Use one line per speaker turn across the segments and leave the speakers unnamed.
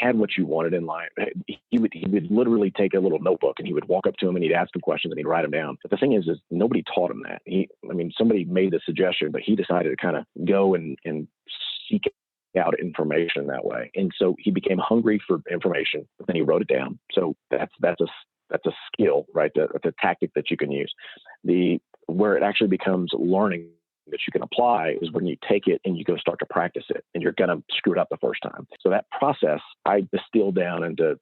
had what you wanted in life, he would literally take a little notebook and he would walk up to him and he'd ask him questions and he'd write them down. But the thing is nobody taught him that. Somebody made the suggestion, but he decided to kind of go and seek out information that way. And so he became hungry for information, but then he wrote it down. So that's a skill, right? That's a tactic that you can use. Where it actually becomes learning that you can apply is when you take it and you go start to practice it, and you're going to screw it up the first time. So that process, I distill down into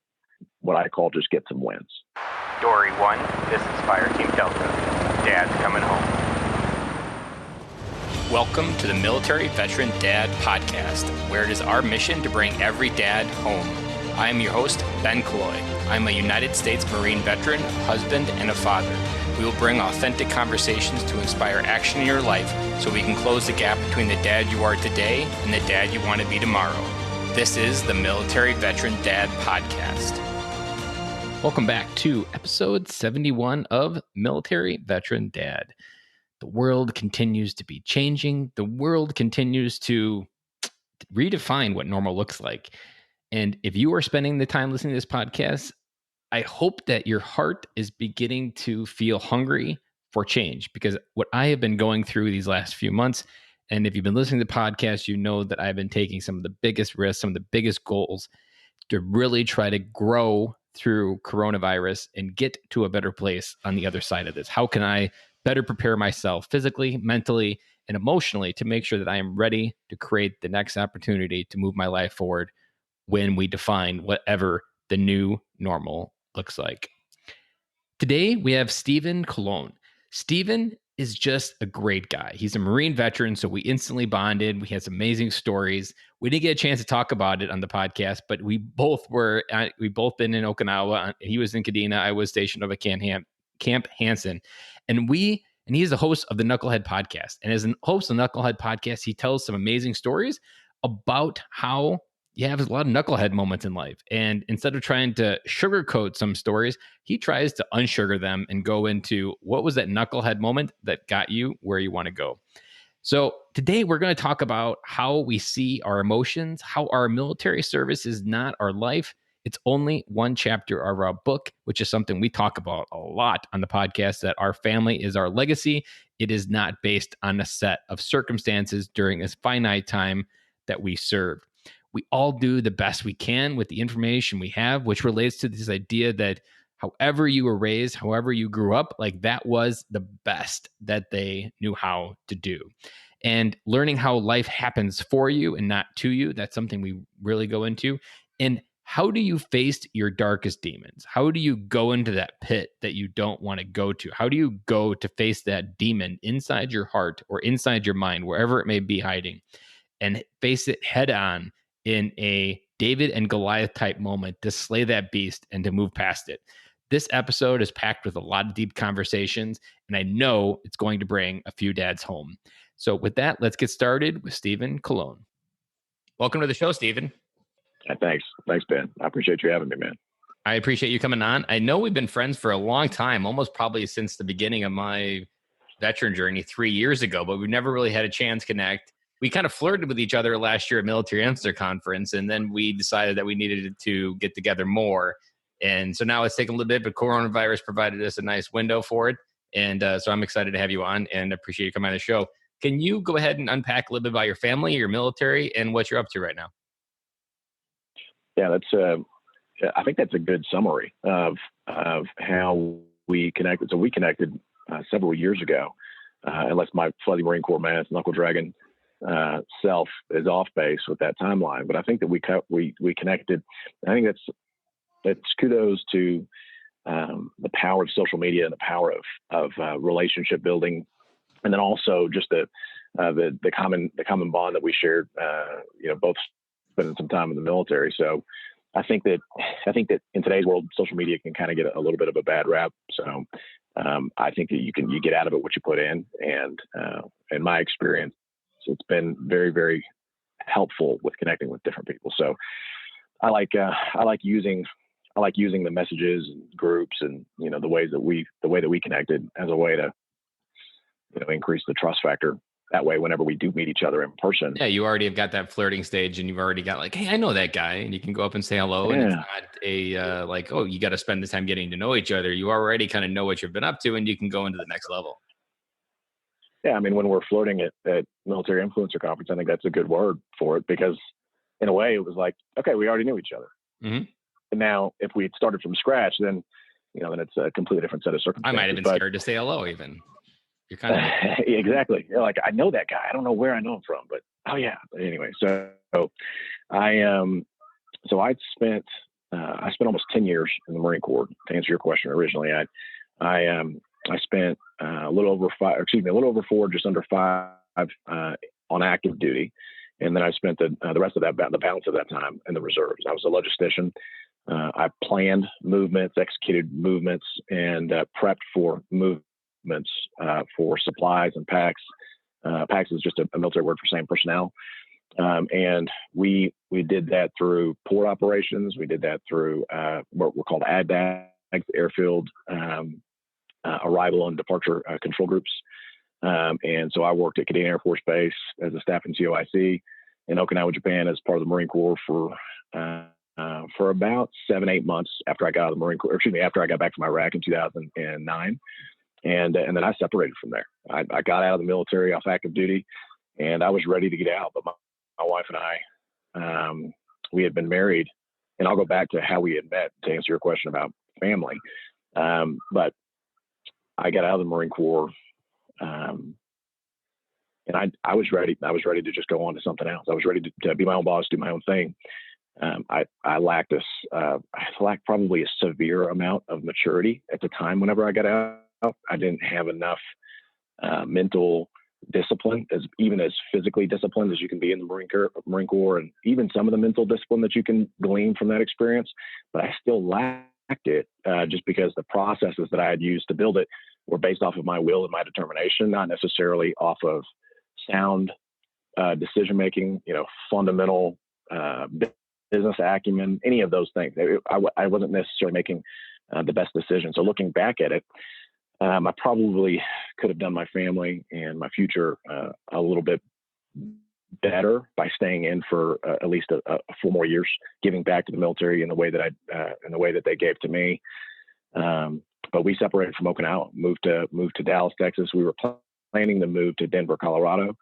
what I call just get some wins.
Dory 1, this is Fire Team Delta. Dad's coming home. Welcome to the Military Veteran Dad Podcast, where it is our mission to bring every dad home. I am your host, Ben Cloy. I'm a United States Marine veteran, husband, and a father. We will bring authentic conversations to inspire action in your life so we can close the gap between the dad you are today and the dad you want to be tomorrow. This is the Military Veteran Dad Podcast. Welcome back to episode 71 of Military Veteran Dad. The world continues to be changing. The world continues to redefine what normal looks like. And if you are spending the time listening to this podcast, I hope that your heart is beginning to feel hungry for change, because what I have been going through these last few months, and if you've been listening to the podcast, you know that I've been taking some of the biggest risks, some of the biggest goals to really try to grow through coronavirus and get to a better place on the other side of this. How can I better prepare myself physically, mentally, and emotionally to make sure that I am ready to create the next opportunity to move my life forward when we define whatever the new normal looks like. Today, we have Stephen Cologne. Stephen is just a great guy. He's a Marine veteran, so we instantly bonded. We had some amazing stories. We didn't get a chance to talk about it on the podcast, but we both been in Okinawa. He was in Kadena. I was stationed over at Camp Hansen. And he is the host of the Knucklehead podcast. And as a host of the Knucklehead podcast, he tells some amazing stories about how you have a lot of knucklehead moments in life. And instead of trying to sugarcoat some stories, he tries to unsugar them and go into what was that knucklehead moment that got you where you want to go. So today we're going to talk about how we see our emotions, how our military service is not our life. It's only one chapter of our book, which is something we talk about a lot on the podcast, that our family is our legacy. It is not based on a set of circumstances during this finite time that we serve. We all do the best we can with the information we have, which relates to this idea that however you were raised, however you grew up, like that was the best that they knew how to do. And learning how life happens for you and not to you, that's something we really go into. And how do you face your darkest demons? How do you go into that pit that you don't want to go to? How do you go to face that demon inside your heart or inside your mind, wherever it may be hiding, and face it head on in a David and Goliath type moment to slay that beast and to move past it? This episode is packed with a lot of deep conversations, and I know it's going to bring a few dads home. So with that, let's get started with Stephen Cologne. Welcome to the show, Stephen.
Thanks, Ben. I appreciate you having me, man.
I appreciate you coming on. I know we've been friends for a long time, almost probably since the beginning of my veteran journey 3 years ago, but we've never really had a chance to connect. We kind of flirted with each other last year at Military Answer Conference, and then we decided that we needed to get together more. And so now it's taken a little bit, but coronavirus provided us a nice window for it. And so I'm excited to have you on and appreciate you coming on the show. Can you go ahead and unpack a little bit about your family, your military, and what you're up to right now?
Yeah, I think that's a good summary of how we connected. So we connected several years ago, unless my Flooding Marine Corps man, Knuckle Dragon self is off base with that timeline. But I think that we connected. I think that's kudos to the power of social media and the power of relationship building, and then also just the common bond that we shared. Both spending some time in the military. So I think that in today's world, social media can kind of get a little bit of a bad rap. So I think that you get out of it what you put in, and in my experience, it's been very, very helpful with connecting with different people. So I like using the messages and groups and the way that we connected as a way to increase the trust factor that way, whenever we do meet each other in person.
Yeah, you already have got that flirting stage, and you've already got like, hey, I know that guy, and you can go up and say hello, and it's
Yeah.
not a like, oh, you got to spend the time getting to know each other. You already kind of know what you've been up to, and you can go into the next level.
Yeah. I mean, when we're flirting at Military Influencer Conference, I think that's a good word for it, because in a way it was like, okay, we already knew each other.
Mm-hmm.
And now if we had started from scratch, then, then it's a completely different set of circumstances.
I might have been scared to say hello even. You're kind of
exactly. Like, I know that guy. I don't know where I know him from, but oh yeah. Anyway, so I spent almost 10 years in the Marine Corps. To answer your question originally, I spent a little over 4, just under 5 on active duty, and then I spent the rest of that, the balance of that time in the reserves. I was a logistician. I planned movements, executed movements, and prepped for movements for supplies and packs. Packs is just a military word for saying personnel. And we did that through port operations. We did that through what were called ad bags, airfield arrival and departure control groups. And so I worked at Canadian Air Force Base as a staff in COIC in Okinawa, Japan, as part of the Marine Corps for about 7-8 months after I got out of the Marine Corps. After I got back from Iraq in 2009. And then I separated from there. I got out of the military off active duty, and I was ready to get out. But my wife and I, we had been married, and I'll go back to how we had met to answer your question about family. But I got out of the Marine Corps, and I was ready. I was ready to just go on to something else. I was ready to be my own boss, do my own thing. I lacked probably a severe amount of maturity at the time. Whenever I got out, I didn't have enough mental discipline, even as physically disciplined as you can be in the Marine Corps, and even some of the mental discipline that you can glean from that experience. But I still lacked it just because the processes that I had used to build it were based off of my will and my determination, not necessarily off of sound decision making, fundamental business acumen, any of those things. I wasn't necessarily making the best decision. So looking back at it, I probably could have done my family and my future a little bit better by staying in for at least a 4 more years, giving back to the military in the way that they gave to me. But we separated from Okinawa, moved to Dallas, Texas. We were planning to move to Denver, Colorado,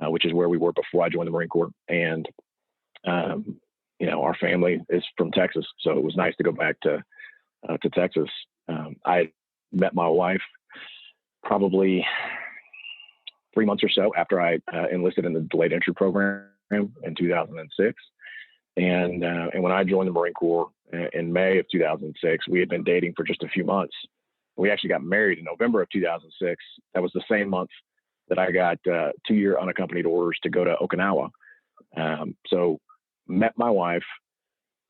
which is where we were before I joined the Marine Corps. And our family is from Texas, so it was nice to go back to Texas. I met my wife probably 3 months or so after I enlisted in the delayed entry program in 2006. And when I joined the Marine Corps in May of 2006, we had been dating for just a few months. We actually got married in November of 2006. That was the same month that I got 2-year unaccompanied orders to go to Okinawa. So met my wife,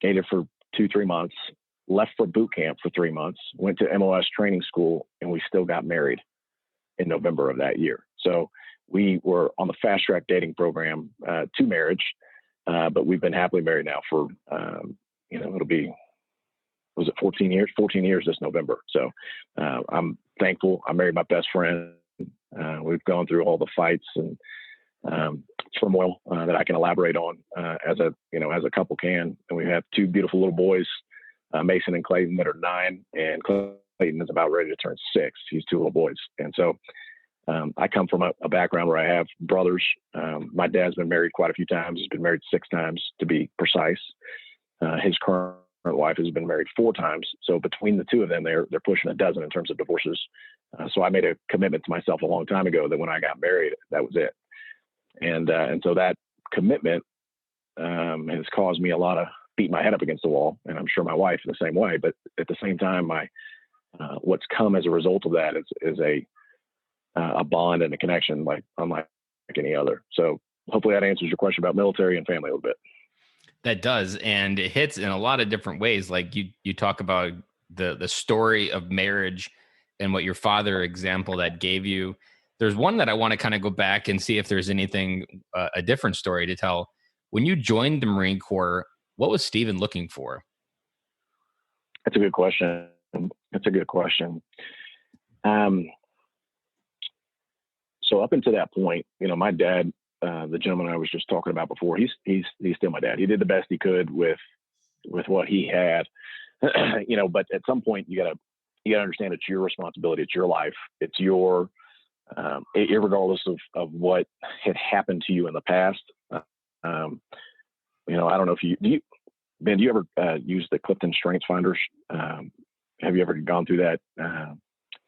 dated for 2-3 months, left for boot camp for 3 months, went to MOS training school, and we still got married in November of that year. So we were on the fast track dating program to marriage, but we've been happily married now for, it'll be, was it 14 years? 14 years this November. So I'm thankful. I married my best friend. We've gone through all the fights and turmoil that I can elaborate on as a couple can. And we have 2 beautiful little boys, Mason and Clayton, that are 9, and Clayton is about ready to turn 6. He's 2 little boys. And so I come from a background where I have brothers. My dad's been married quite a few times. He's been married 6 times to be precise. His current wife has been married 4 times. So between the 2 of them, they're pushing a dozen in terms of divorces. So I made a commitment to myself a long time ago that when I got married, that was it. And so that commitment has caused me a lot of beating my head up against the wall, and I'm sure my wife in the same way. But at the same time, what's come as a result of that is a bond and a connection unlike any other. So hopefully that answers your question about military and family a little bit.
That does, and it hits in a lot of different ways. Like you talk about the story of marriage and what your father example that gave you. There's one that I want to kind of go back and see if there's anything, a different story to tell. When you joined the Marine Corps, what was Steven looking for?
That's a good question. so up until that point, my dad, the gentleman I was just talking about before, he's still my dad. He did the best he could with what he had, but at some point you gotta understand it's your responsibility. It's your life. It's your, irregardless of what had happened to you in the past. I don't know if Ben, do you ever use the Clifton Strengths Finders? Have you ever gone through that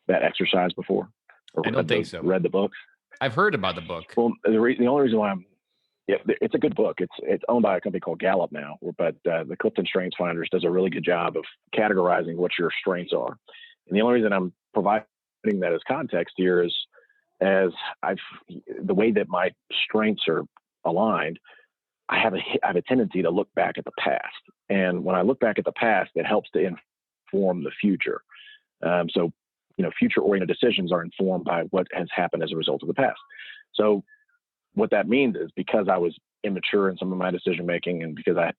exercise before? Or
I don't think so.
Read the books?
I've heard about the book.
Well, the only reason why it's a good book. It's owned by a company called Gallup now, but the Clifton Strengths Finders does a really good job of categorizing what your strengths are. And the only reason I'm providing that as context here is, as the way that my strengths are aligned, I have a tendency to look back at the past. And when I look back at the past, it helps to inform the future. So, future-oriented decisions are informed by what has happened as a result of the past. So what that means is, because I was immature in some of my decision-making and because I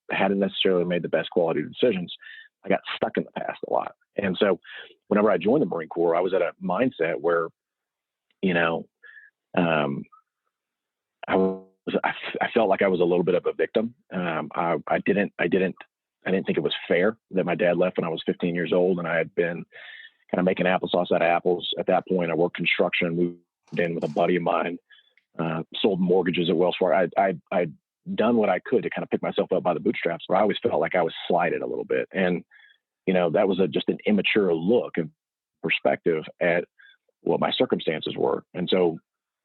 hadn't necessarily made the best quality decisions, I got stuck in the past a lot. And so whenever I joined the Marine Corps, I was at a mindset where, I felt like I was a little bit of a victim. I didn't think it was fair that my dad left when I was 15 years old, and I had been kind of making applesauce out of apples. At that point, I worked construction, moved in with a buddy of mine, sold mortgages at Wells Fargo. I'd done what I could to kind of pick myself up by the bootstraps, but I always felt like I was slighted a little bit. And, that was just an immature look and perspective at what my circumstances were. And so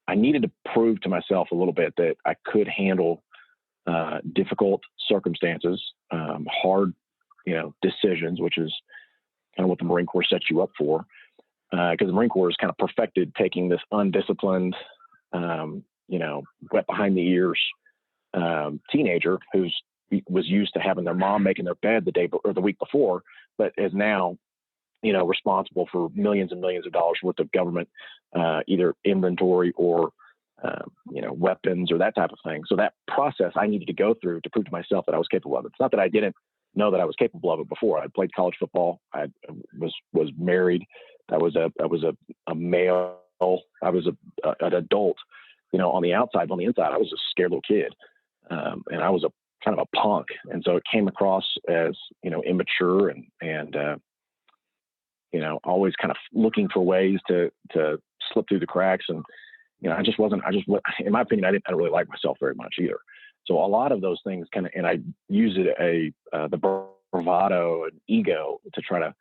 I needed to prove to myself a little bit that I could handle difficult circumstances, hard, decisions, which is kind of what the Marine Corps sets you up for. Because the Marine Corps is kind of perfected taking this undisciplined, wet behind the ears teenager was used to having their mom making their bed the day or the week before, but is now, responsible for millions and millions of dollars worth of government, either inventory or, weapons or that type of thing. So that process I needed to go through to prove to myself that I was capable of it. It's not that I didn't know that I was capable of it before. I played college football. I was married. I was a male. I was an adult, on the outside. On the inside, I was a scared little kid. And I was a kind of a punk. And so it came across as, immature and always kind of looking for ways to slip through the cracks. And, in my opinion, I didn't really like myself very much either. So a lot of those things and I use it the bravado and ego to try to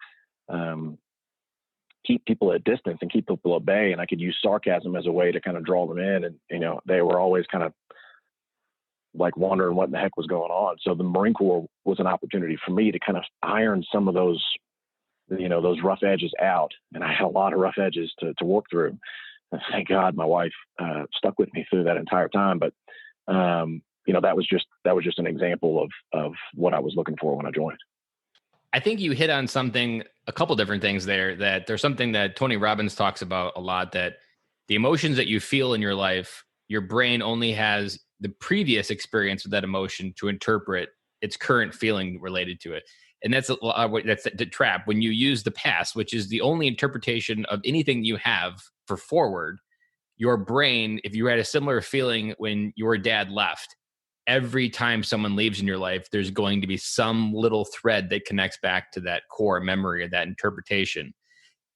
keep people at distance and keep people at bay. And I could use sarcasm as a way to kind of draw them in. And, they were always kind of like wondering what in the heck was going on. So the Marine Corps was an opportunity for me to kind of iron some of those, those rough edges out. And I had a lot of rough edges to work through. And thank God my wife stuck with me through that entire time. But, that was just an example of what I was looking for when I joined.
I think you hit on a couple different things there, that there's something that Tony Robbins talks about a lot, that the emotions that you feel in your life, your brain only has the previous experience with that emotion to interpret its current feeling related to it. And that's the trap. When you use the past, which is the only interpretation of anything you have for forward, your brain, if you had a similar feeling when your dad left, every time someone leaves in your life, there's going to be some little thread that connects back to that core memory or that interpretation.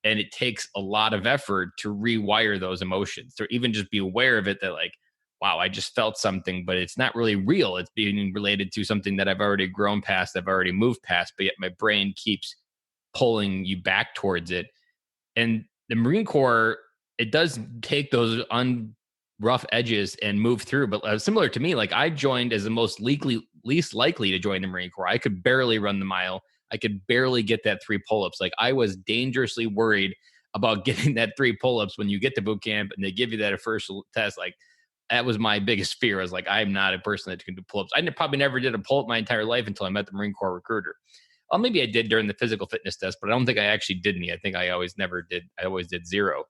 And it takes a lot of effort to rewire those emotions, to even just be aware of it, that like, wow, I just felt something, but it's not really real. It's being related to something that I've already grown past, I've already moved past, but yet my brain keeps pulling you back towards it. And the Marine Corps, it does take those rough edges and move through. But similar to me, like I joined as the least likely to join the Marine Corps. I could barely run the mile. I could barely get that 3 pull-ups. Like I was dangerously worried about getting that 3 pull-ups when you get to boot camp and they give you that first test. Like that was my biggest fear. I was like, I'm not a person that can do pull-ups. I probably never did a pull-up my entire life until I met the Marine Corps recruiter. Well, maybe I did during the physical fitness test, but I don't think I actually did any. I think I always never did. I always did 0.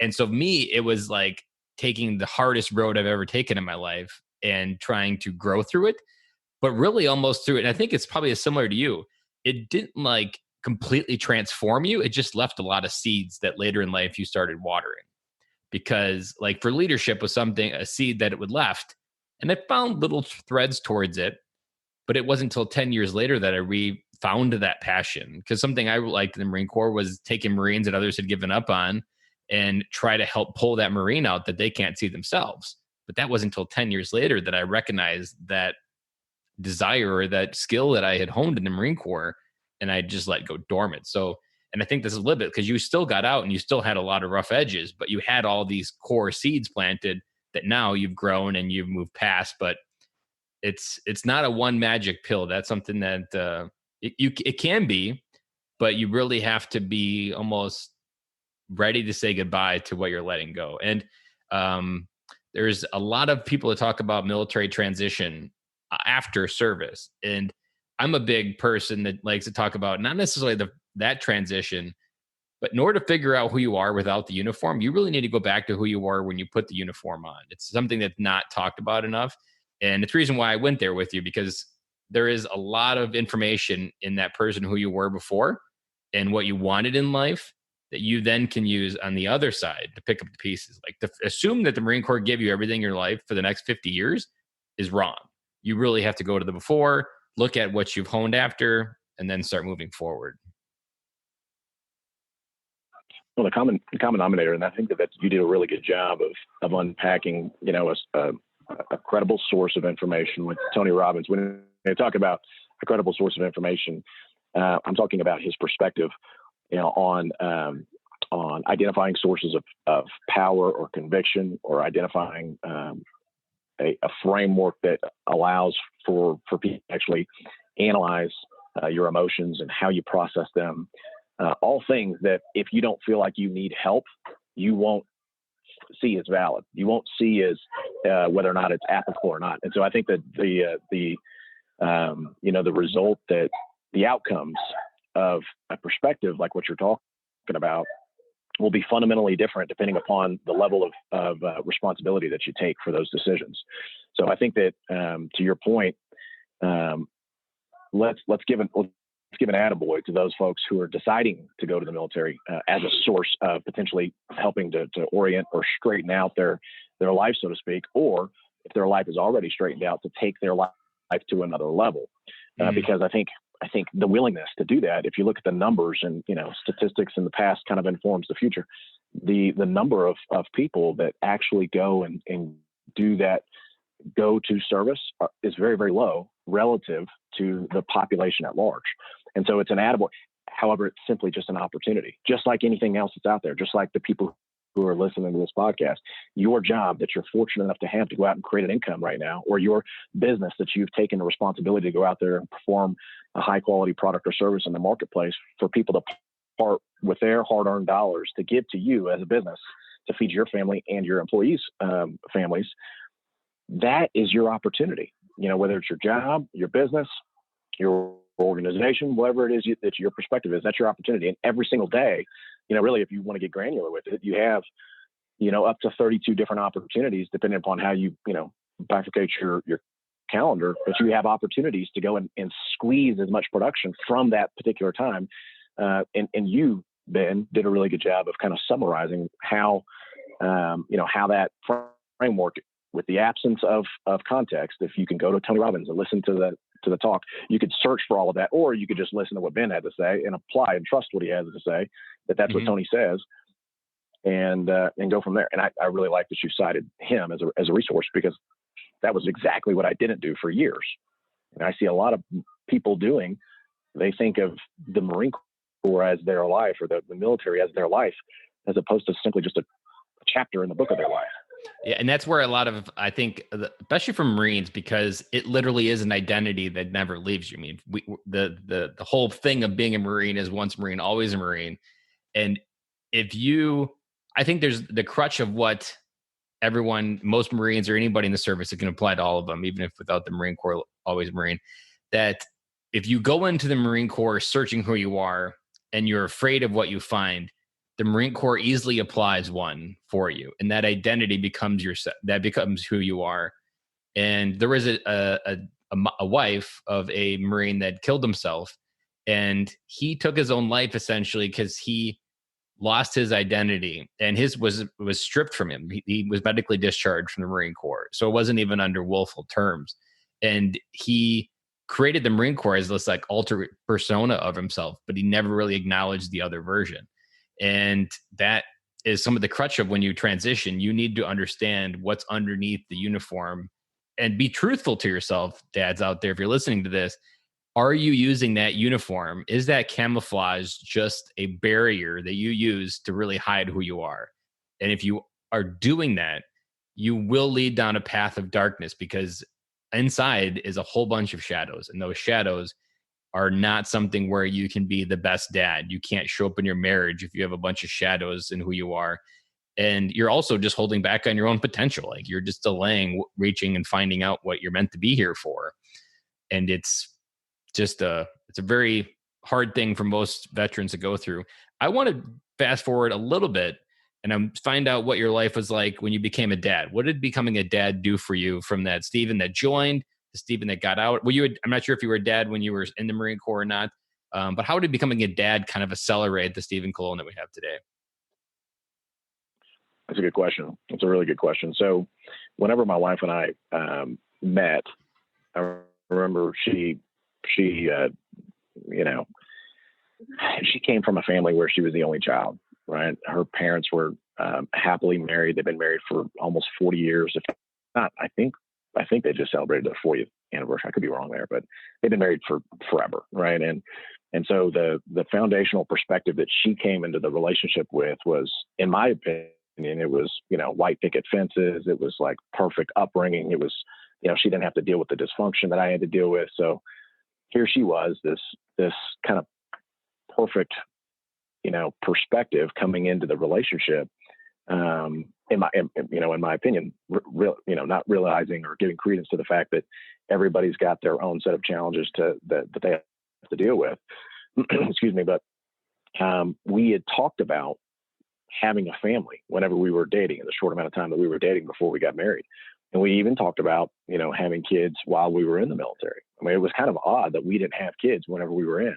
And so me, it was like taking the hardest road I've ever taken in my life and trying to grow through it, but really almost through it. And I think it's probably similar to you. It didn't like completely transform you. It just left a lot of seeds that later in life you started watering. because like for leadership was something, a seed that it would left, and I found little threads towards it, but it wasn't until 10 years later that I found that passion, because something I liked in the Marine Corps was taking Marines that others had given up on and try to help pull that Marine out that they can't see themselves. But that wasn't until 10 years later that I recognized that desire or that skill that I had honed in the Marine Corps, and I just let go dormant. So, and I think this is a little bit because you still got out and you still had a lot of rough edges, but you had all these core seeds planted that now you've grown and you've moved past. But it's not a one magic pill. That's something that it can be, but you really have to be almost ready to say goodbye to what you're letting go. And there's a lot of people that talk about military transition after service, and I'm a big person that likes to talk about not necessarily that transition, but in order to figure out who you are without the uniform, you really need to go back to who you were when you put the uniform on. It's something that's not talked about enough. And it's the reason why I went there with you, because there is a lot of information in that person who you were before and what you wanted in life that you then can use on the other side to pick up the pieces. Like assume that the Marine Corps gave you everything in your life for the next 50 years is wrong. You really have to go to the before, look at what you've honed after, and then start moving forward.
Well, the common denominator, and I think that you did a really good job of unpacking, a credible source of information with Tony Robbins. When they talk about a credible source of information, I'm talking about his perspective, on identifying sources of power or conviction, or identifying a framework that allows for people to actually analyze your emotions and how you process them. All things that if you don't feel like you need help, you won't see as valid. You won't see as whether or not it's applicable or not. And so I think that the result, that the outcomes of a perspective like what you're talking about will be fundamentally different depending upon the level of responsibility that you take for those decisions. So I think that to your point, let's give an attaboy to those folks who are deciding to go to the military as a source of potentially helping to orient or straighten out their life, so to speak, or if their life is already straightened out, to take their life to another level. Because I think the willingness to do that, if you look at the numbers and statistics in the past kind of informs the future, the number of people that actually go and do that, go to service is very, very low relative to the population at large. And so it's an attaboy. However, it's simply just an opportunity, just like anything else that's out there, just like the people who are listening to this podcast. Your job that you're fortunate enough to have to go out and create an income right now, or your business that you've taken the responsibility to go out there and perform a high quality product or service in the marketplace for people to part with their hard-earned dollars to give to you as a business to feed your family and your employees' families. That is your opportunity. Whether it's your job, your business, your organization, whatever it is that your perspective is, that's your opportunity. And every single day, really, if you want to get granular with it, you have, up to 32 different opportunities, depending upon how you, bifurcate your calendar, but you have opportunities to go and squeeze as much production from that particular time. And you, Ben, did a really good job of kind of summarizing how that framework, with the absence of context, if you can go to Tony Robbins and listen to the talk, you could search for all of that, or you could just listen to what Ben had to say and apply and trust what he has to say, that's what Tony says, and go from there. And I really like that you cited him as a resource, because that was exactly what I didn't do for years. And I see a lot of people doing, they think of the Marine Corps as their life, or the military as their life, as opposed to simply just a chapter in the book of their life.
Yeah, and that's where a lot of, I think, especially from Marines, because it literally is an identity that never leaves you. I mean, the whole thing of being a Marine is once a Marine, always a Marine. And I think there's the crutch of what most Marines or anybody in the service, it can apply to all of them, even if without the Marine Corps, always Marine, that if you go into the Marine Corps searching who you are and you're afraid of what you find, the Marine Corps easily applies one for you, and that identity becomes who you are. And there was a wife of a Marine that killed himself, and he took his own life essentially because he lost his identity, and his was stripped from him. He was medically discharged from the Marine Corps, so it wasn't even under willful terms. And he created the Marine Corps as this like alter persona of himself, but he never really acknowledged the other version. And that is some of the crutch of when you transition. You need to understand what's underneath the uniform and be truthful to yourself, dads out there. If you're listening to this, are you using that uniform? Is that camouflage just a barrier that you use to really hide who you are? And if you are doing that, you will lead down a path of darkness, because inside is a whole bunch of shadows. And those shadows are not something where you can be the best dad. You can't show up in your marriage if you have a bunch of shadows in who you are. And you're also just holding back on your own potential. Like you're just delaying reaching and finding out what you're meant to be here for. And it's a very hard thing for most veterans to go through. I want to fast forward a little bit and find out what your life was like when you became a dad. What did becoming a dad do for you, from that Stephen that joined to Stephen that got out? Well, I'm not sure if you were a dad when you were in the Marine Corps or not, but how did becoming a dad kind of accelerate the Stephen Cologne that we have today?
That's a good question. It's a really good question. So whenever my wife and I met, I remember she came from a family where she was the only child, right? Her parents were happily married. They've been married for almost 40 years. If not, I think they just celebrated their 40th anniversary. I could be wrong there, but they've been married for forever, right? And so the foundational perspective that she came into the relationship with was, in my opinion, it was, white picket fences. It was like perfect upbringing. It was, she didn't have to deal with the dysfunction that I had to deal with. So here she was, this kind of perfect, perspective coming into the relationship. In my opinion, not realizing or giving credence to the fact that everybody's got their own set of challenges that they have to deal with. Excuse me, but we had talked about having a family whenever we were dating, in the short amount of time that we were dating before we got married. And we even talked about, having kids while we were in the military. I mean, it was kind of odd that we didn't have kids whenever we were in.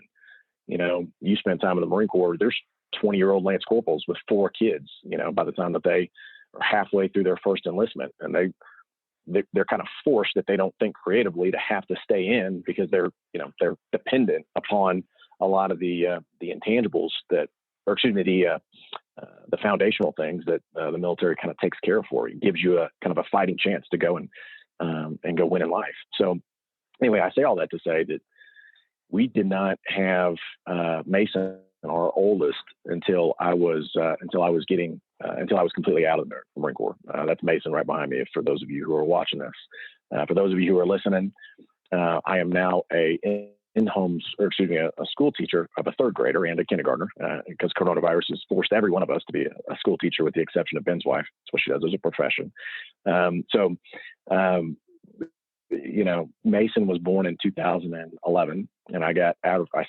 You spend time in the Marine Corps, there's 20-year-old Lance Corporals with 4 kids, by the time that they are halfway through their first enlistment. And they're kind of forced, that they don't think creatively, to have to stay in, because they're dependent upon a lot of the intangibles the foundational things that the military kind of takes care of for you. It gives you a kind of a fighting chance to go and go win in life. So anyway, I say all that to say that we did not have Mason, our oldest, until I was completely out of the Marine Corps. That's Mason right behind me. For those of you who are watching this, for those of you who are listening, I am now a school teacher of a 3rd grader and a kindergartner, because coronavirus has forced every one of us to be a school teacher, with the exception of Ben's wife. That's what she does as a profession. Mason was born in 2011, and I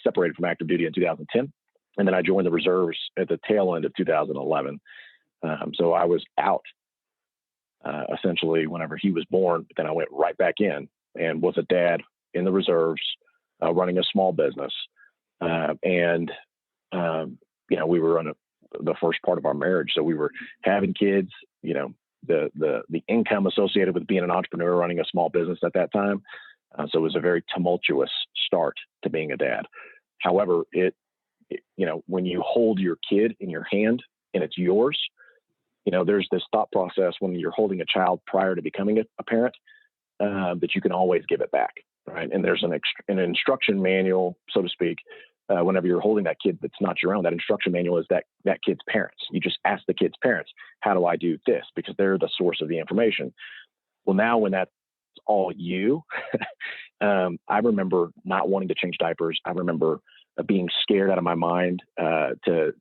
separated from active duty in 2010, and then I joined the reserves at the tail end of 2011. So I was out essentially whenever he was born, but then I went right back in and was a dad in the reserves, running a small business. We were on the first part of our marriage. So we were having kids, the income associated with being an entrepreneur, running a small business at that time. So it was a very tumultuous start to being a dad. However, when you hold your kid in your hand and it's yours, there's this thought process when you're holding a child prior to becoming a parent, that you can always give it back. Right. And there's an instruction manual, so to speak, whenever you're holding that kid that's not your own. That instruction manual is that kid's parents. You just ask the kid's parents, how do I do this? Because they're the source of the information. Well, now when that's all you, I remember not wanting to change diapers. I remember being scared out of my mind to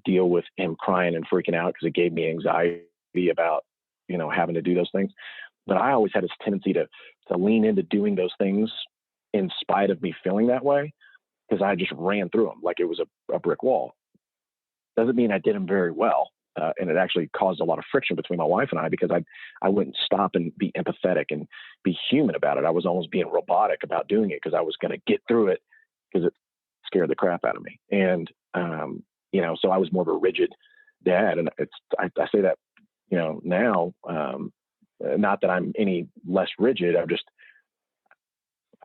deal with him crying and freaking out, because it gave me anxiety about, having to do those things. But I always had this tendency to lean into doing those things in spite of me feeling that way, because I just ran through them like it was a brick wall. Doesn't mean I did them very well. And it actually caused a lot of friction between my wife and I, because I wouldn't stop and be empathetic and be human about it. I was almost being robotic about doing it, because I was going to get through it, because it scared the crap out of me. And, so I was more of a rigid dad. And I say that, now, not that I'm any less rigid. I'm just,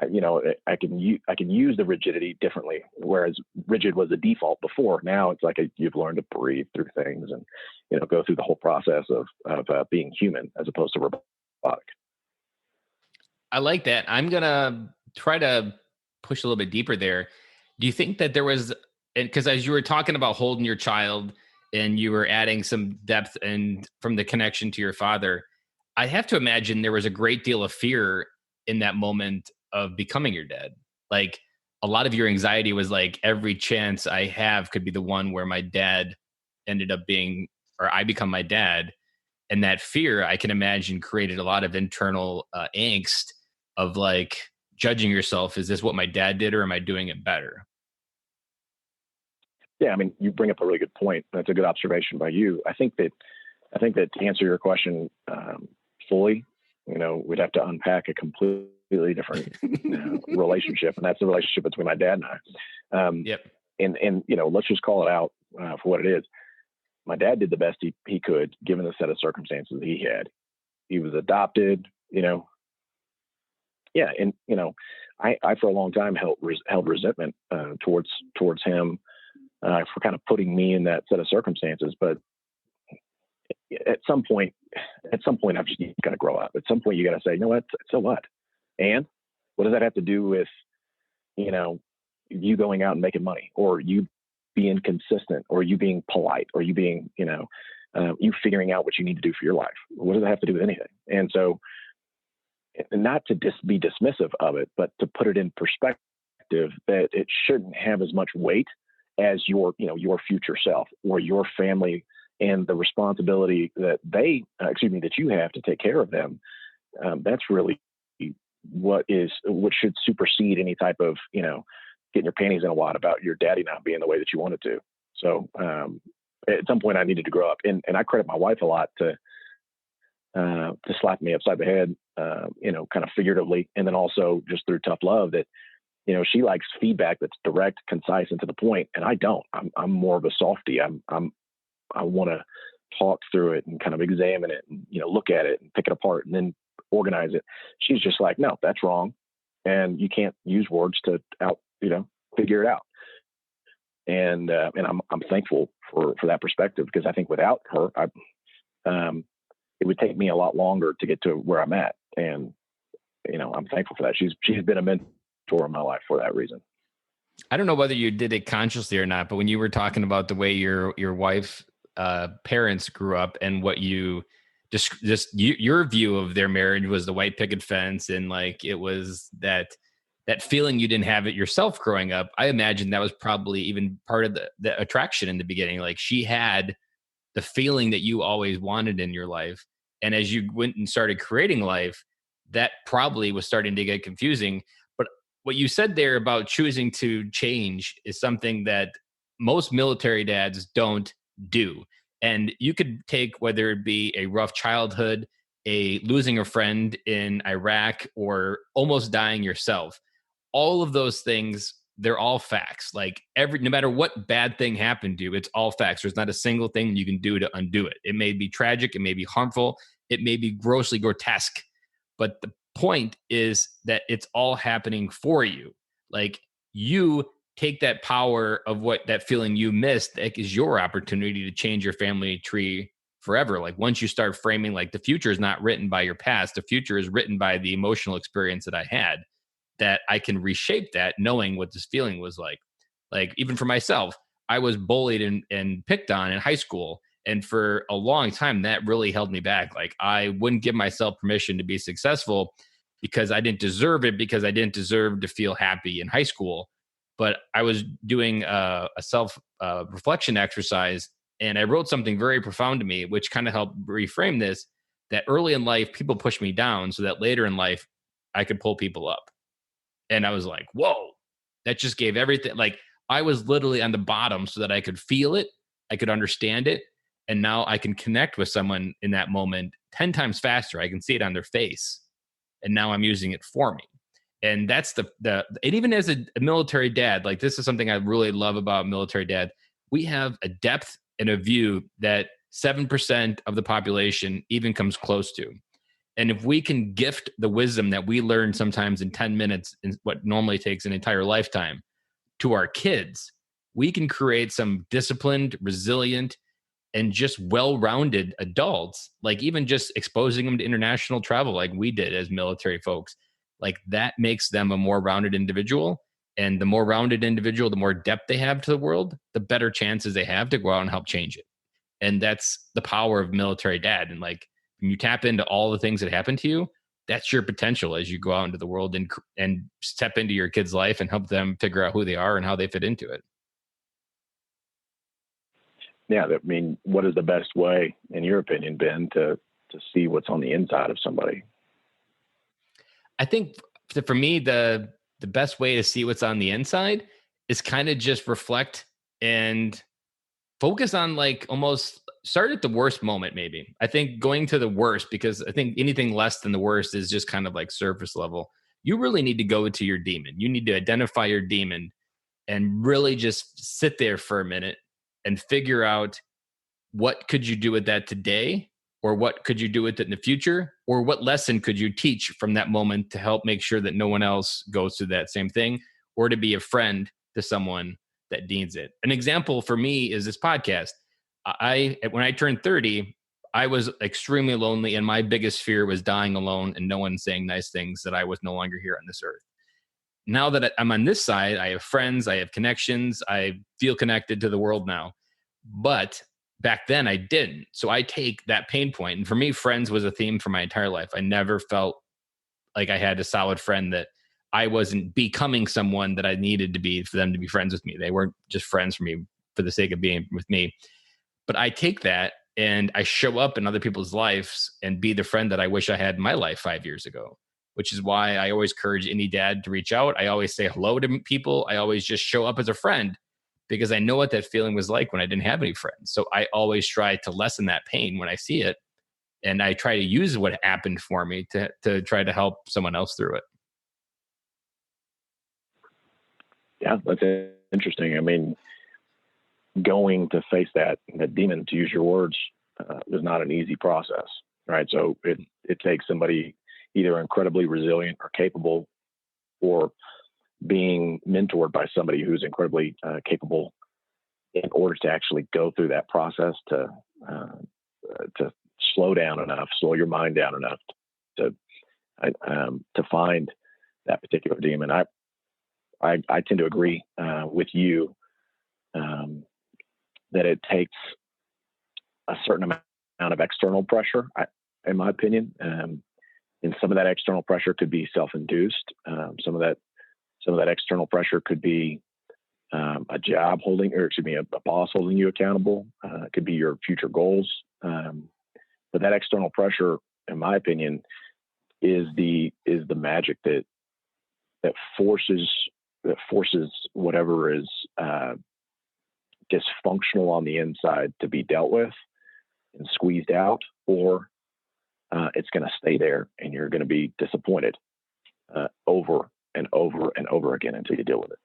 I can use the rigidity differently, whereas rigid was the default before. Now it's like you've learned to breathe through things and, go through the whole process of being human as opposed to robotic.
I like that. I'm gonna try to push a little bit deeper there. Do you think that there was, because as you were talking about holding your child and you were adding some depth and from the connection to your father, I have to imagine there was a great deal of fear in that moment of becoming your dad. Like a lot of your anxiety was like every chance I have could be the one where my dad ended up being, or I become my dad. And that fear, I can imagine, created a lot of internal angst of like judging yourself. Is this what my dad did, or am I doing it better?
Yeah, I mean, you bring up a really good point. That's a good observation by you. I think that to answer your question fully, we'd have to unpack a completely different relationship, and that's the relationship between my dad and I.
Yep.
And let's just call it out for what it is. My dad did the best he could given the set of circumstances he had. He was adopted, yeah, and I for a long time held resentment towards him for kind of putting me in that set of circumstances. But at some point, I've just got to grow up. At some point, you got to say, you know what? So what? And what does that have to do with, you going out and making money, or you being consistent, or you being polite, or you being, you figuring out what you need to do for your life? What does that have to do with anything? And so, not to be dismissive of it, but to put it in perspective that it shouldn't have as much weight as your future self or your family and the responsibility that that you have to take care of them. That's really what should supersede any type of, getting your panties in a wad about your daddy not being the way that you wanted to. So at some point I needed to grow up, and I credit my wife a lot to slap me upside the head, kind of figuratively, and then also just through tough love that, she likes feedback that's direct, concise, and to the point, and I don't. I'm more of a softie. I want to talk through it and kind of examine it and, look at it and pick it apart and then organize it. She's just like, no, that's wrong, and you can't use words to figure it out. And I'm thankful for that perspective, because I think without her, it would take me a lot longer to get to where I'm at. And, I'm thankful for that. She's been a mentor in my life for that reason.
I don't know whether you did it consciously or not, but when you were talking about the way your wife's parents grew up and what you just your view of their marriage was the white picket fence, and like it was that feeling you didn't have it yourself growing up. I imagine that was probably even part of the attraction in the beginning. Like she had the feeling that you always wanted in your life. And as you went and started creating life, that probably was starting to get confusing. But what you said there about choosing to change is something that most military dads don't do. And you could take whether it be a rough childhood, a losing a friend in Iraq, or almost dying yourself. All of those things, they're all facts. Like no matter what bad thing happened to you, it's all facts. There's not a single thing you can do to undo it. It may be tragic, it may be harmful, it may be grossly grotesque. But the point is that it's all happening for you. Like you take that power of what that feeling you missed, that is your opportunity to change your family tree forever. Like once you start framing, like the future is not written by your past, the future is written by the emotional experience that I had, that I can reshape that knowing what this feeling was like. Like even for myself, I was bullied and picked on in high school. And for a long time, that really held me back. Like I wouldn't give myself permission to be successful because I didn't deserve it, because I didn't deserve to feel happy in high school. But I was doing a self reflection exercise, and I wrote something very profound to me, which kind of helped reframe this, that early in life, people pushed me down so that later in life, I could pull people up. And I was like, whoa, that just gave everything. Like I was literally on the bottom so that I could feel it, I could understand it. And now I can connect with someone in that moment 10 times faster. I can see it on their face. And now I'm using it for me. And that's and even as a military dad, like this is something I really love about military dad. we have a depth and a view that 7% of the population even comes close to. And if we can gift the wisdom that we learn sometimes in 10 minutes, in what normally takes an entire lifetime, to our kids, we can create some disciplined, resilient, and just well-rounded adults. Like even just exposing them to international travel like we did as military folks, like that makes them a more rounded individual. And the more rounded individual, the more depth they have to the world, the better chances they have to go out and help change it. And that's the power of military dad. And like when you tap into all the things that happen to you, that's your potential as you go out into the world and step into your kid's life and help them figure out who they are and how they fit into it.
Yeah, I mean, what is the best way, in your opinion, Ben, to see what's on the inside of somebody?
I think for me, the best way to see what's on the inside is kind of just reflect and focus on, like, almost start at the worst moment. Maybe I think going to the worst, because I think anything less than the worst is just kind of like surface level. You really need to go to your demon. You need to identify your demon and really just sit there for a minute and figure out what could you do with that today, or what could you do with it in the future, or what lesson could you teach from that moment to help make sure that no one else goes through that same thing, or to be a friend to someone that needs it. An example for me is this podcast. When I turned 30, I was extremely lonely, and my biggest fear was dying alone and no one saying nice things, that I was no longer here on this earth. Now that I'm on this side, I have friends, I have connections, I feel connected to the world now. But back then I didn't. So I take that pain point. And for me, friends was a theme for my entire life. I never felt like I had a solid friend, that I wasn't becoming someone that I needed to be for them to be friends with me. They weren't just friends for me for the sake of being with me. But I take that and I show up in other people's lives and be the friend that I wish I had in my life 5 years ago, which is why I always encourage any dad to reach out. I always say hello to people. I always just show up as a friend, because I know what that feeling was like when I didn't have any friends. So I always try to lessen that pain when I see it. And I try to use what happened for me to try to help someone else through it.
Yeah, that's interesting. I mean, going to face that demon, to use your words, is not an easy process, right? So it takes somebody either incredibly resilient or capable, or being mentored by somebody who's incredibly capable, in order to actually go through that process to slow your mind down enough to find that particular demon. I tend to agree with you that it takes a certain amount of external pressure, in my opinion. And some of that external pressure could be self-induced. Some of that external pressure could be a boss holding you accountable. It could be your future goals. But that external pressure, in my opinion, is the magic that forces whatever is dysfunctional on the inside to be dealt with and squeezed out, or it's going to stay there and you're going to be disappointed over and over and over again until you deal with it.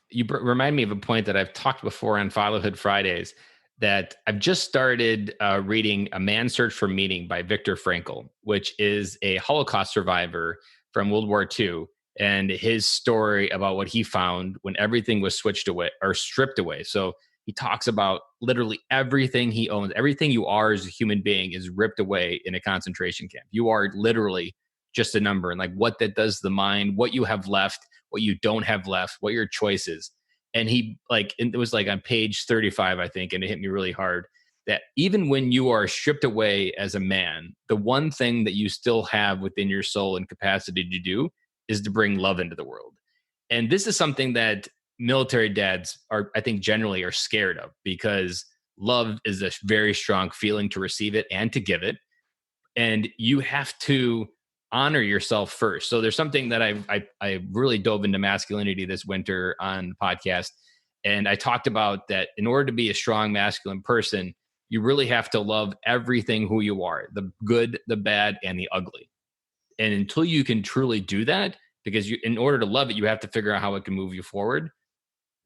You remind me of a point that I've talked before on Fatherhood Fridays, that I've just started reading A Man's Search for Meaning by Viktor Frankl, which is a Holocaust survivor from World War II, and his story about what he found when everything was switched away or stripped away. So he talks about literally everything he owns, everything you are as a human being is ripped away in a concentration camp. You are literally just a number, and like what that does to the mind, what you have left, what you don't have left, what your choices. And it was like on page 35, I think, and it hit me really hard, that even when you are stripped away as a man, the one thing that you still have within your soul and capacity to do is to bring love into the world. And this is something that military dads I think generally are scared of, because love is a very strong feeling to receive it and to give it. And you have to honor yourself first. So there's something that I really dove into masculinity this winter on the podcast. And I talked about that in order to be a strong masculine person, you really have to love everything who you are, the good, the bad, and the ugly. And until you can truly do that, because in order to love it, you have to figure out how it can move you forward.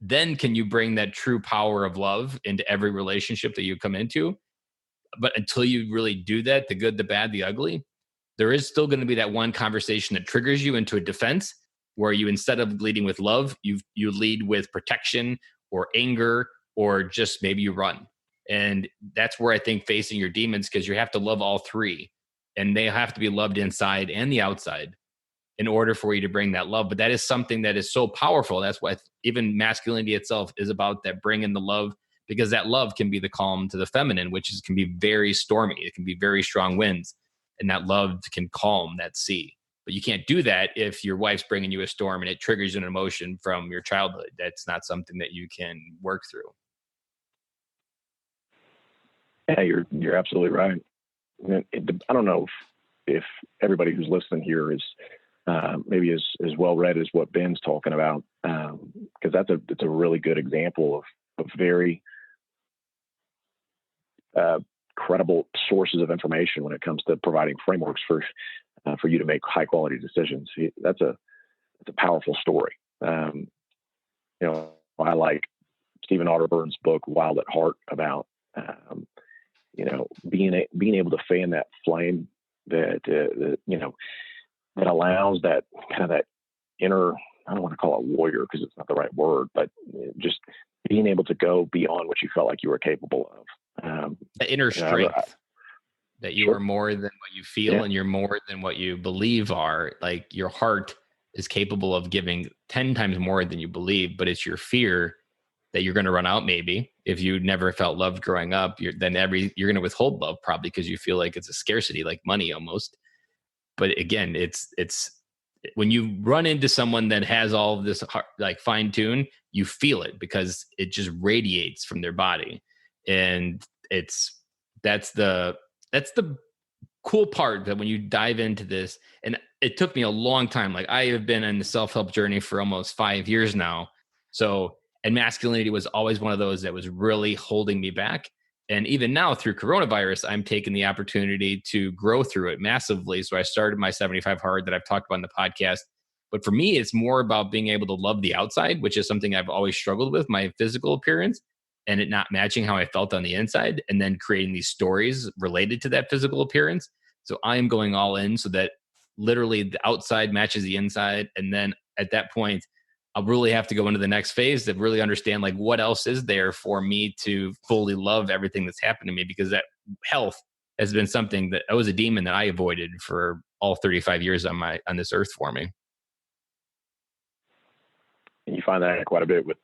then can you bring that true power of love into every relationship that you come into. But until you really do that, the good, the bad, the ugly, there is still going to be that one conversation that triggers you into a defense where you, instead of leading with love, you lead with protection or anger, or just maybe you run. And that's where I think facing your demons, because you have to love all three, and they have to be loved inside and the outside in order for you to bring that love. But that is something that is so powerful. That's why even masculinity itself is about that bringing the love, because that love can be the calm to the feminine, which can be very stormy. It can be very strong winds, and that love can calm that sea. But you can't do that if your wife's bringing you a storm and it triggers an emotion from your childhood. That's not something that you can work through.
Yeah, you're absolutely right. I don't know if everybody who's listening here is maybe as well read as what Ben's talking about, because it's a really good example of very credible sources of information when it comes to providing frameworks for you to make high quality decisions. That's a powerful story. I like Stephen Otterburn's book Wild at Heart about being able to fan that flame that that allows that kind of that inner, I don't want to call it warrior because it's not the right word, but just being able to go beyond what you felt like you were capable of.
The inner strength that you
Sure.
are more than what you feel, and you're more than what you believe are. Like, your heart is capable of giving 10 times more than you believe, but it's your fear that you're going to run out. Maybe if you never felt loved growing up, you're going to withhold love, probably because you feel like it's a scarcity, like money almost. But again, it's when you run into someone that has all of this like fine tune, you feel it because it just radiates from their body. And that's the cool part, that when you dive into this, and it took me a long time. Like, I have been in the self-help journey for almost 5 years now. So, and masculinity was always one of those that was really holding me back. And even now through coronavirus, I'm taking the opportunity to grow through it massively. So I started my 75 Hard that I've talked about in the podcast. But for me, it's more about being able to love the outside, which is something I've always struggled with, my physical appearance, and it not matching how I felt on the inside, and then creating these stories related to that physical appearance. So I am going all in so that literally the outside matches the inside. And then at that point, I'll really have to go into the next phase to really understand, like, what else is there for me to fully love everything that's happened to me, because that health has been something that was a demon that I avoided for all 35 years on this earth for me.
And you find that quite a bit with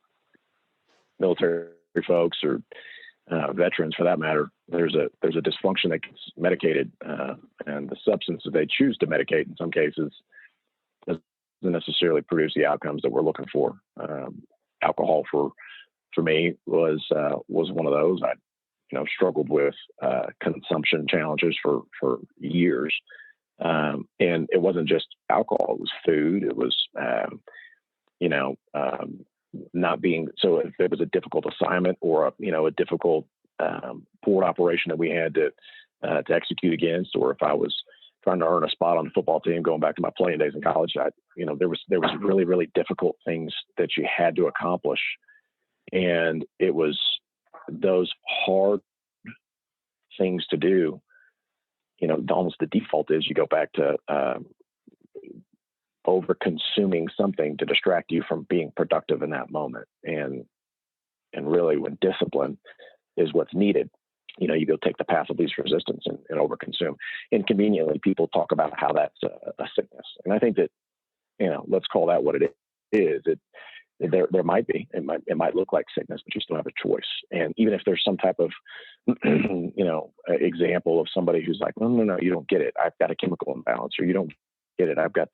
military folks or veterans, for that matter. There's a dysfunction that gets medicated, and the substance that they choose to medicate in some cases doesn't necessarily produce the outcomes that we're looking for. Alcohol for me was one of those. I struggled with consumption challenges for years, and it wasn't just alcohol; it was food. It was not being, so if it was a difficult assignment or a difficult port operation that we had to execute against, or if I was trying to earn a spot on the football team, going back to my playing days in college, there was really, really difficult things that you had to accomplish. And it was those hard things to do, almost the default is you go back to over consuming something to distract you from being productive in that moment. And really, when discipline is what's needed, you go take the path of least resistance and overconsume. And conveniently, people talk about how that's a sickness. And I think that, let's call that what it is. There might be, it might look like sickness, but you still have a choice. And even if there's some type of, example of somebody who's like, no, you don't get it. I've got a chemical imbalance, or you don't get it. I've got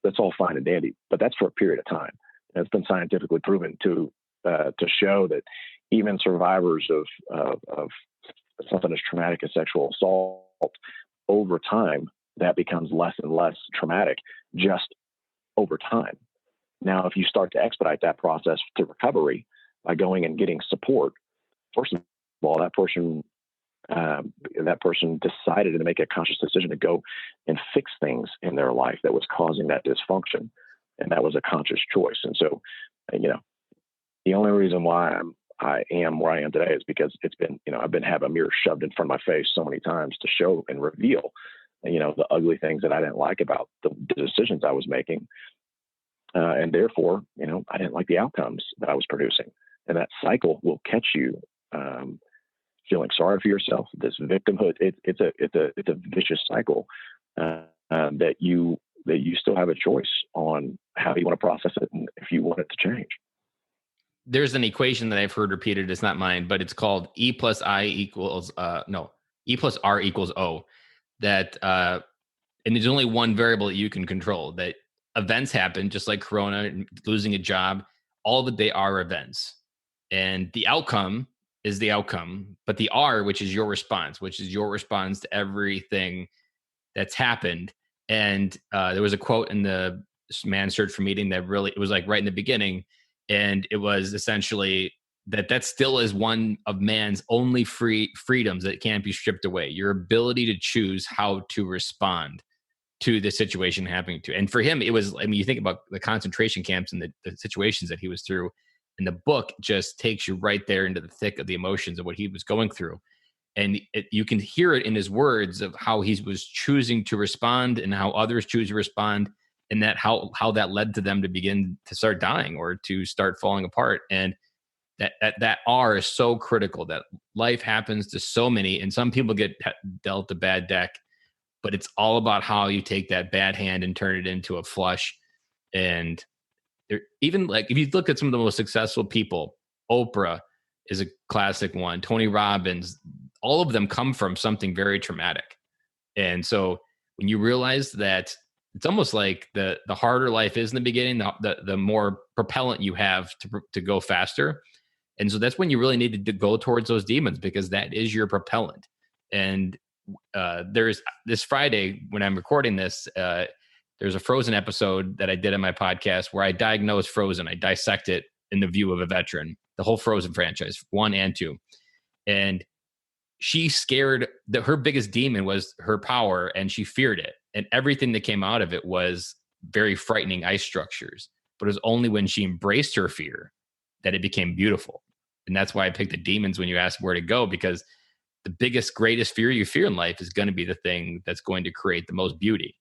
that's all fine and dandy, but that's for a period of time. And it's been scientifically proven to show that even survivors of something as traumatic as sexual assault, over time, that becomes less and less traumatic just over time. Now, if you start to expedite that process to recovery by going and getting support, first of all, that person decided to make a conscious decision to go and fix things in their life that was causing that dysfunction. And that was a conscious choice. And so, the only reason why I am where I am today is because it's been, I've been having a mirror shoved in front of my face so many times to show and reveal, the ugly things that I didn't like about the decisions I was making. And therefore, I didn't like the outcomes that I was producing. And that cycle will catch you feeling sorry for yourself. This victimhood, it's a vicious cycle that you still have a choice on how you want to process it and if you want it to change.
There's an equation that I've heard repeated. It's not mine, but it's called E plus R equals O. That and there's only one variable that you can control. That events happen, just like Corona, losing a job. All that they are events, and the outcome is the outcome. But the R, which is your response to everything that's happened. And there was a quote in the Man's Search for Meaning that really, it was like right in the beginning. And it was essentially that still is one of man's only freedoms that can't be stripped away. Your ability to choose how to respond to the situation happening to. And for him, it was, you think about the concentration camps and the situations that he was through. And the book just takes you right there into the thick of the emotions of what he was going through. And you can hear it in his words of how he was choosing to respond and how others choose to respond, and that how that led to them to begin to start dying or to start falling apart. And that R is so critical. That life happens to so many, and some people get dealt a bad deck, but it's all about how you take that bad hand and turn it into a flush. And even like if you look at some of the most successful people, Oprah is a classic one, Tony Robbins, all of them come from something very traumatic. And so when you realize that it's almost like the harder life is in the beginning, the more propellant you have to go faster. And so that's when you really need to go towards those demons, because that is your propellant. And there's this Friday when I'm recording this, there's a Frozen episode that I did on my podcast where I diagnose Frozen. I dissect it in the view of a veteran, the whole Frozen franchise, 1 and 2. And she scared that her biggest demon was her power, and she feared it. And everything that came out of it was very frightening ice structures. But it was only when she embraced her fear that it became beautiful. And that's why I picked the demons when you asked where to go, because the biggest, greatest fear you fear in life is going to be the thing that's going to create the most beauty.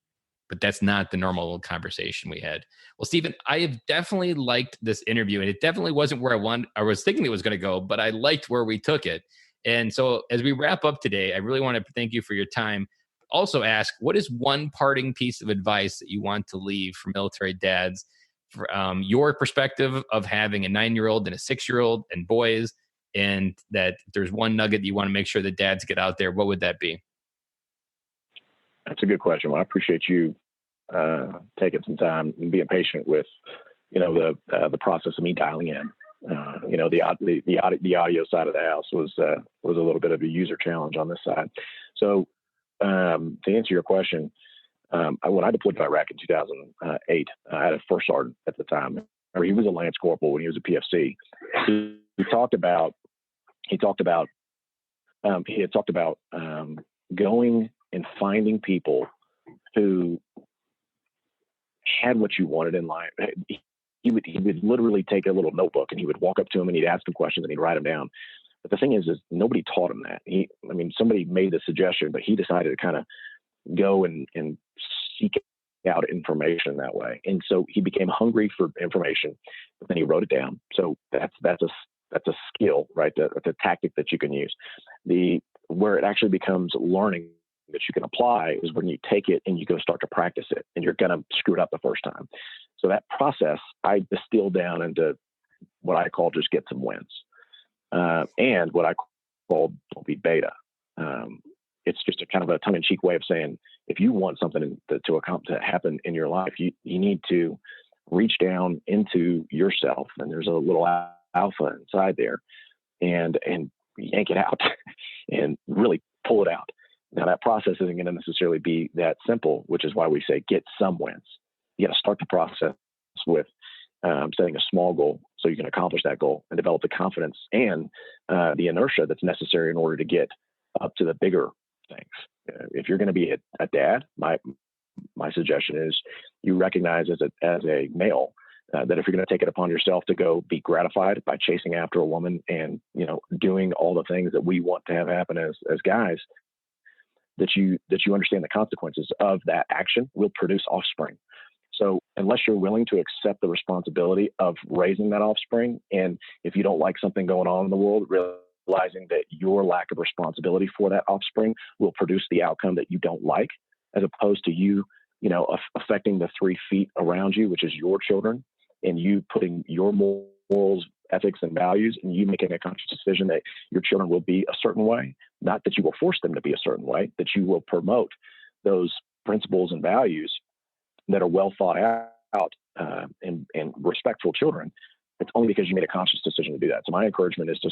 But that's not the normal conversation we had. Well, Stephen, I have definitely liked this interview, and it definitely wasn't where I was thinking it was going to go, but I liked where we took it. And so as we wrap up today, I really want to thank you for your time. Also ask, what is one parting piece of advice that you want to leave for military dads, from your perspective of having a 9-year-old and a 6-year-old and boys, and that there's one nugget that you want to make sure that dads get out there, what would that be?
That's a good question. Well, I appreciate you taking some time and being patient with, the process of me dialing in. The audio side of the house was a little bit of a user challenge on this side. So to answer your question, when I deployed to Iraq in 2008, I had a first sergeant at the time. He was a Lance Corporal when he was a PFC. He had talked about going and finding people who had what you wanted in life. He would literally take a little notebook and he would walk up to him and he'd ask him questions and he'd write them down. But the thing is nobody taught him that. Somebody made the suggestion, but he decided to kind of go and seek out information that way. And so he became hungry for information, but then he wrote it down. So that's a skill, right? That's a tactic that you can use. Where it actually becomes learning that you can apply is when you take it and you go start to practice it, and you're going to screw it up the first time. So that process I distilled down into what I call just get some wins, and what I call don't be beta. It's just a kind of a tongue-in-cheek way of saying, if you want something to happen in your life, you need to reach down into yourself, and there's a little alpha inside there, and yank it out and really pull it out. Now that process isn't going to necessarily be that simple, which is why we say get some wins. You got to start the process with setting a small goal so you can accomplish that goal and develop the confidence and the inertia that's necessary in order to get up to the bigger things. If you're going to be a dad, my suggestion is you recognize as a male that if you're going to take it upon yourself to go be gratified by chasing after a woman and, doing all the things that we want to have happen as guys, that you understand the consequences of that action will produce offspring. So unless you're willing to accept the responsibility of raising that offspring, and if you don't like something going on in the world, realizing that your lack of responsibility for that offspring will produce the outcome that you don't like, as opposed to you, affecting the 3 feet around you, which is your children, and you putting your morals, ethics, and values, and you making a conscious decision that your children will be a certain way, not that you will force them to be a certain way, that you will promote those principles and values that are well thought out and respectful children. It's only because you made a conscious decision to do that. So my encouragement is to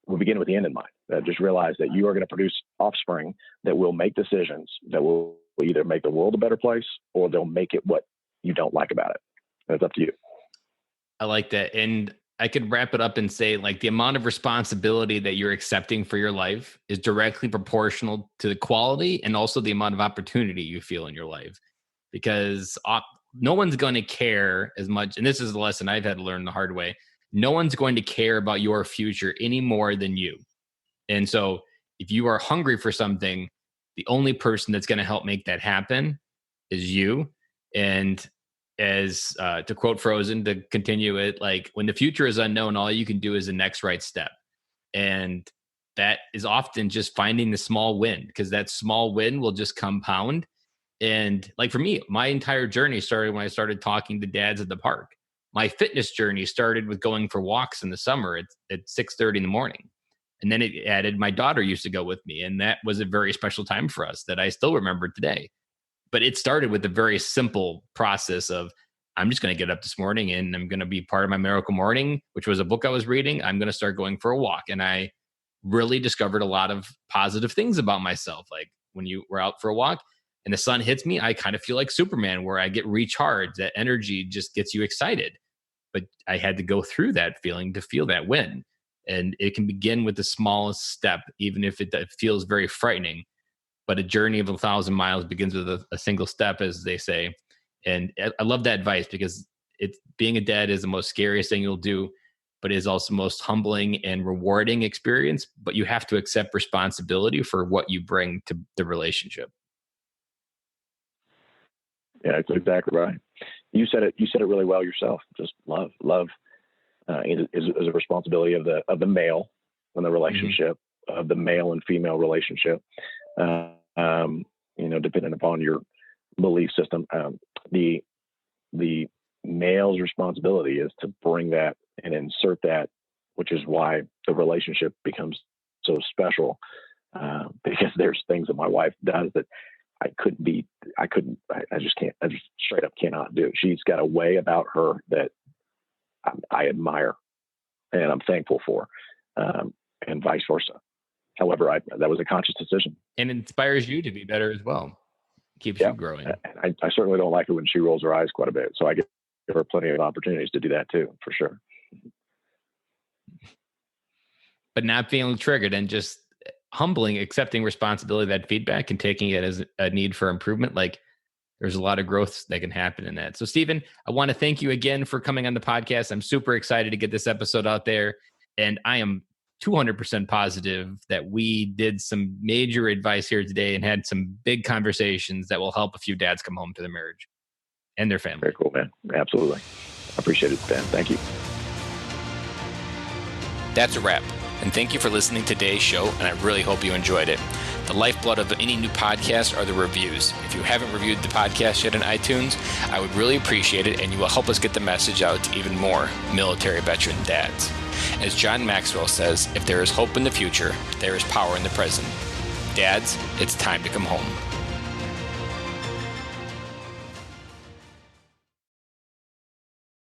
we'll begin with the end in mind. Just realize that you are going to produce offspring that will make decisions that will either make the world a better place or they'll make it what you don't like about it. And it's up to you.
I like that. And I could wrap it up and say, like, the amount of responsibility that you're accepting for your life is directly proportional to the quality and also the amount of opportunity you feel in your life. Because no one's going to care as much. And this is a lesson I've had to learn the hard way. No one's going to care about your future any more than you. And so if you are hungry for something, the only person that's going to help make that happen is you. And as to quote Frozen, to continue it, like, when the future is unknown, all you can do is the next right step. And that is often just finding the small win, because that small win will just compound. And like for me, my entire journey started when I started talking to dads at the park. My fitness journey started with going for walks in the summer at 6:30 in the morning. And then it added, my daughter used to go with me. And that was a very special time for us that I still remember today. But it started with a very simple process of, I'm just going to get up this morning and I'm going to be part of my Miracle Morning, which was a book I was reading. I'm going to start going for a walk. And I really discovered a lot of positive things about myself. Like when you were out for a walk and the sun hits me, I kind of feel like Superman, where I get recharged. That energy just gets you excited. But I had to go through that feeling to feel that win. And it can begin with the smallest step, even if it feels very frightening. But a journey of 1,000 miles begins with a single step, as they say. And I love that advice, because being a dad is the most scariest thing you'll do, but it is also the most humbling and rewarding experience. But you have to accept responsibility for what you bring to the relationship.
Yeah, that's exactly right. You said it really well yourself. Just love is a responsibility of the male in the relationship, of the male and female relationship. Depending upon your belief system, the male's responsibility is to bring that and insert that, which is why the relationship becomes so special. Because there's things that my wife does that I just straight up cannot do. She's got a way about her that I admire and I'm thankful for, and vice versa. However, that was a conscious decision.
And inspires you to be better as well. Keeps you growing.
I certainly don't like it when she rolls her eyes quite a bit. So I give her plenty of opportunities to do that too, for sure.
But not feeling triggered and just humbling, accepting responsibility, that feedback, and taking it as a need for improvement. Like, there's a lot of growth that can happen in that. So Stephen, I want to thank you again for coming on the podcast. I'm super excited to get this episode out there. And I am 200% positive that we did some major advice here today and had some big conversations that will help a few dads come home to their marriage and their family.
Very cool, man. Absolutely. I appreciate it, Ben. Thank you.
That's a wrap. And thank you for listening to today's show, and I really hope you enjoyed it. The lifeblood of any new podcast are the reviews. If you haven't reviewed the podcast yet on iTunes, I would really appreciate it, and you will help us get the message out to even more military veteran dads. As John Maxwell says, if there is hope in the future, there is power in the present. Dads, it's time to come home.